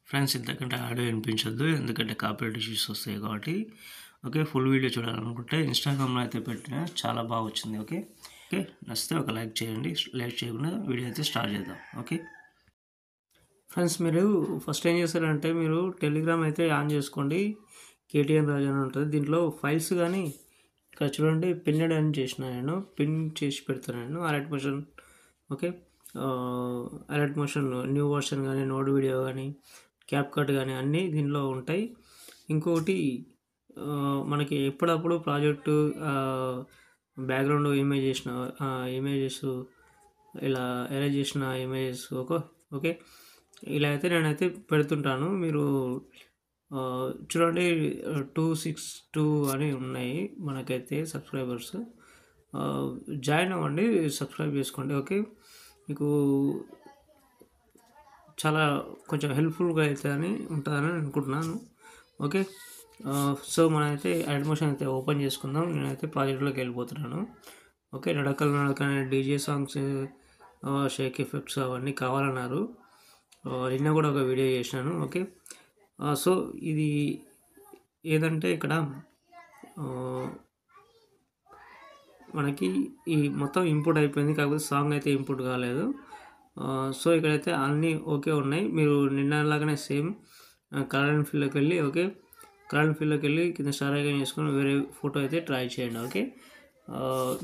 Friends ఇంతకంటే audio వినిపించొద్దు, ఎందుకంటే copyright issues వస్తాయి కాబట్టి. ఓకే, ఫుల్ వీడియో చూడాలనుకుంటే ఇన్స్టాగ్రామ్లో అయితే పెట్టిన చాలా బాగా వచ్చింది. ఓకే ఓకే నచ్చితే ఒక లైక్ చేయండి. లైక్ చేయకుండా వీడియో అయితే స్టార్ట్ చేద్దాం. ఓకే ఫ్రెండ్స్, మీరు ఫస్ట్ ఏం చేస్తారంటే మీరు టెలిగ్రామ్ అయితే ఆన్ చేసుకోండి. కేటీఎన్ రాజు అని ఉంటుంది. దీంట్లో ఫైల్స్ కానీ ఇక్కడ చూడండి, పిన్నెడ్ అని చేసిన నేను పిన్ చేసి పెడతాను నేను alert motion. Okay, alert motion new version కానీ నోడ్ వీడియో కానీ క్యాప్ కట్ కానీ అన్నీ దీనిలో ఉంటాయి. ఇంకొకటి మనకి ఎప్పుడప్పుడు ప్రాజెక్టు బ్యాక్గ్రౌండ్ ఇమేజ్ చేసిన ఇమేజెస్ ఇలా ఎరేజ్ చేసిన ఇమేజెస్ ఓకే ఇలా అయితే నేనైతే పెడుతుంటాను. మీరు చూడండి 262 అని ఉన్నాయి మనకైతే సబ్స్క్రైబర్స్. జాయిన్ అవ్వండి, సబ్స్క్రైబ్ చేసుకోండి. ఓకే, మీకు చాలా కొంచెం హెల్ప్ఫుల్గా అవుతుందని ఉంటుందని అనుకుంటున్నాను. ఓకే, సో మనమైతే అడ్మిషన్ అయితే ఓపెన్ చేసుకుందాం. నేనైతే ప్రాజెక్ట్లోకి వెళ్ళిపోతున్నాను. ఓకే, నడకనే డీజే సాంగ్స్, షేక్ ఎఫెక్ట్స్ అవన్నీ కావాలన్నారు. నిన్న కూడా ఒక వీడియో చేసినాను. ఓకే, సో ఇది ఏదంటే ఇక్కడ మనకి ఈ మొత్తం ఇంపోర్ట్ అయిపోయింది, కాకపోతే సాంగ్ అయితే ఇంపోర్ట్ కాలేదు. సో ఇక్కడైతే అన్నీ ఓకే ఉన్నాయి. మీరు నిన్నలాగానే సేమ్ కలర్ అండ్ ఫిల్లోకి వెళ్ళి ఓకే కలర్ అండ్ ఫిల్లోకి వెళ్ళి కింద స్టార్ ఐకాన్ చేసుకొని వేరే ఫోటో అయితే ట్రై చేయండి. ఓకే,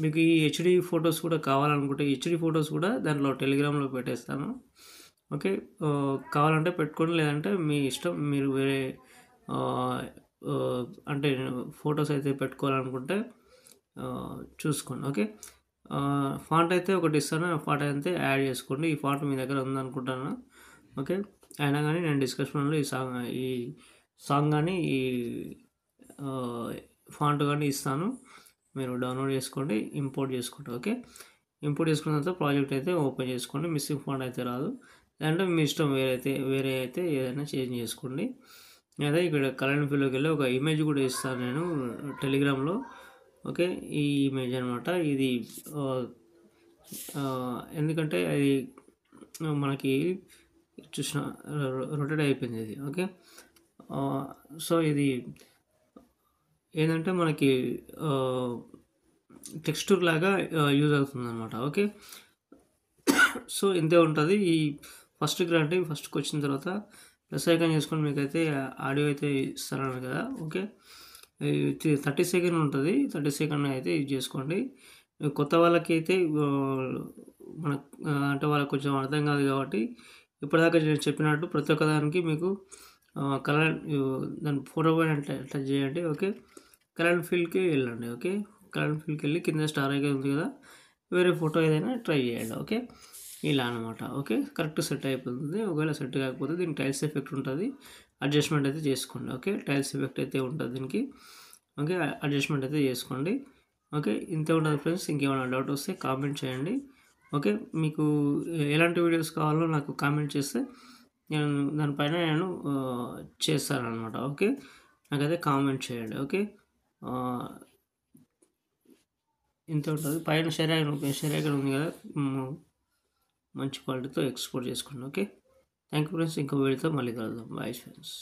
మీకు ఈ హెచ్డి ఫొటోస్ కూడా కావాలనుకుంటే హెచ్డి ఫొటోస్ కూడా దాంట్లో టెలిగ్రామ్లో పెట్టేస్తాను. ఓకే, కావాలంటే పెట్టుకోండి, లేదంటే మీ ఇష్టం. మీరు వేరే అంటే ఫొటోస్ అయితే పెట్టుకోవాలనుకుంటే చూసుకోండి. ఓకే, ఫాంట్ అయితే ఒకటి ఇస్తాను, ఆ ఫాంట్ అయితే యాడ్ చేసుకోండి. ఈ ఫాంట్ మీ దగ్గర ఉందనుకుంటాను. ఓకే, అయినా కానీ నేను డిస్క్రిప్షన్లో ఈ సాంగ్ కానీ ఈ ఫాంట్ కానీ ఇస్తాను, మీరు డౌన్లోడ్ చేసుకోండి, ఇంపోర్ట్ చేసుకోండి. ఓకే, ఇంపోర్ట్ చేసుకున్న తర్వాత ప్రాజెక్ట్ అయితే ఓపెన్ చేసుకోండి. మిస్సింగ్ ఫాంట్ అయితే రాదు, లేదంటే మీ ఇష్టం వేరే అయితే ఏదైనా చేంజ్ చేసుకోండి. అదే ఇక్కడ కలర్ ఫీల్డ్లోకి వెళ్ళి ఒక ఇమేజ్ కూడా ఇస్తాను నేను టెలిగ్రామ్లో. ఓకే, ఈ ఇమేజ్ అనమాట ఇది. ఎందుకంటే అది మనకి చూసిన రొటేట్ అయిపోయింది ఇది. ఓకే, సో ఇది ఏంటంటే మనకి టెక్స్చర్ లాగా యూజ్ అవుతుంది అనమాట. ఓకే, సో ఇంతే ఉంటుంది. ఈ ఫస్ట్కి వచ్చిన తర్వాత ప్లస్ ఐకాన్ చేసుకొని మీకైతే ఆడియో అయితే ఇస్తారని కదా. ఓకే, 30 సెకండ్ ఉంటుంది, 30 సెకండ్ అయితే యూజ్ చేసుకోండి. కొత్త వాళ్ళకి అయితే మన అంటే వాళ్ళకి కొంచెం అర్థం కాదు కాబట్టి ఇప్పటిదాకా నేను చెప్పినట్టు ప్రతి ఒక్క దానికి మీకు కలర్ దాని ఫోటో పైన టచ్ చేయండి. ఓకే, కలర్ ఫీల్డ్కి వెళ్ళండి. ఓకే, కలర్ ఫీల్డ్కి వెళ్ళి కింద స్టార్ ఐకాన్ ఉంది కదా, వేరే ఫోటో ఏదైనా ట్రై చేయండి. ఓకే, ఇలా అనమాట. ఓకే, కరెక్ట్ సెట్ అయిపోతుంది. ఒకవేళ సెట్ కాకపోతే దీనికి టైల్స్ ఎఫెక్ట్ ఉంటుంది, అడ్జస్ట్మెంట్ అయితే చేసుకోండి. ఓకే, టైల్స్ ఎఫెక్ట్ అయితే ఉంటుంది దీనికి. ఓకే, అడ్జస్ట్మెంట్ అయితే చేసుకోండి. ఓకే, ఇంతే ఉంటుంది ఫ్రెండ్స్. ఇంకేమైనా డౌట్ వస్తే కామెంట్ చేయండి. ఓకే, మీకు ఎలాంటి వీడియోస్ కావాలో నాకు కామెంట్ చేస్తే నేను దానిపైన చేస్తానన్నమాట. ఓకే, నాకైతే కామెంట్ చేయండి. ఓకే, ఇంత ఉంటుంది. పైన షేర్ ఐకాన్ ఉంది కదా, మంచి క్వాలిటీతో ఎక్స్పోర్ట్ చేసుకోండి. Okay, thank you friends. ఇంకో వీడియోతో మళ్ళీ కలుద్దాం. Bye friends.